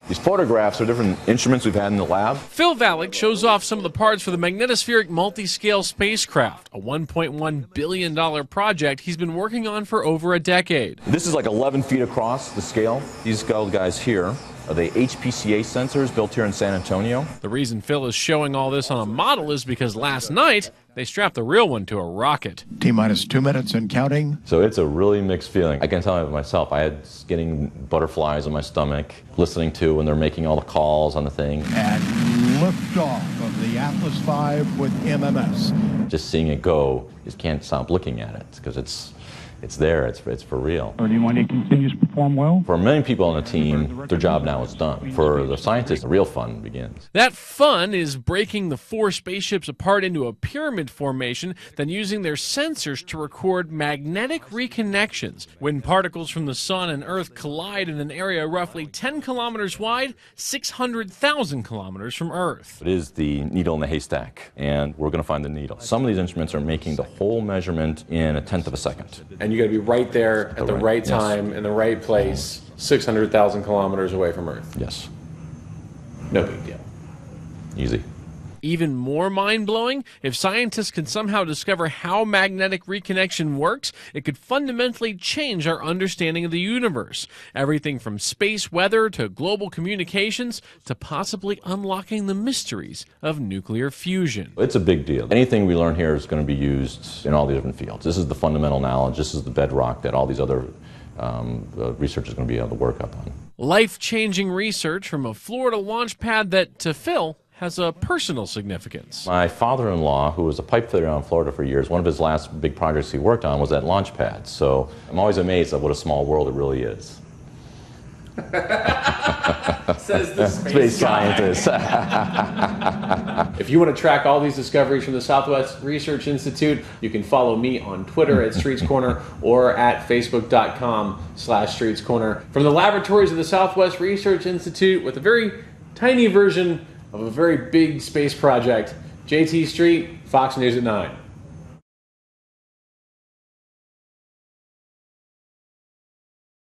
These photographs are different instruments we've had in the lab. Phil Valek shows off some of the parts for the magnetospheric multi-scale spacecraft, a $1.1 billion project he's been working on for over a decade. This is like 11 feet across the scale. These guys here are the HPCA sensors built here in San Antonio. The reason Phil is showing all this on a model is because last night they strapped the real one to a rocket. T-minus 2 minutes and counting. So it's a really mixed feeling. I can tell you myself, I had getting butterflies in my stomach, listening to when they're making all the calls on the thing. And liftoff of the Atlas V with MMS. Just seeing it go, you just can't stop looking at it because it's there, it's for real. Or do you want to continue to perform well? For many people on the team, their job now is done. For the scientists, the real fun begins. That fun is breaking the 4 spaceships apart into a pyramid formation, then using their sensors to record magnetic reconnections. When particles from the sun and Earth collide in an area roughly 10 kilometers wide, 600,000 kilometers from Earth. It is the needle in the haystack, and we're going to find the needle. Some of these instruments are making the whole measurement in a tenth of a second. And you got to be right there at the right time, in the right place, 600,000 kilometers away from Earth. Yes. No big deal. Easy. Even more mind-blowing, if scientists can somehow discover how magnetic reconnection works, it could fundamentally change our understanding of the universe. Everything from space weather to global communications to possibly unlocking the mysteries of nuclear fusion. It's a big deal. Anything we learn here is going to be used in all the different fields. This is the fundamental knowledge. This is the bedrock that all these other research is going to be able to work up on. Life-changing research from a Florida launch pad that, to Phil, has a personal significance. My father-in-law, who was a pipe fitter in Florida for years, one of his last big projects he worked on was that launch pad. So I'm always amazed at what a small world it really is. Says the Space scientist. If you want to track all these discoveries from the Southwest Research Institute, you can follow me on Twitter at Streets Corner or at facebook.com/Streets Corner. From the laboratories of the Southwest Research Institute with a very tiny version of a very big space project, JT Street, Fox News at 9.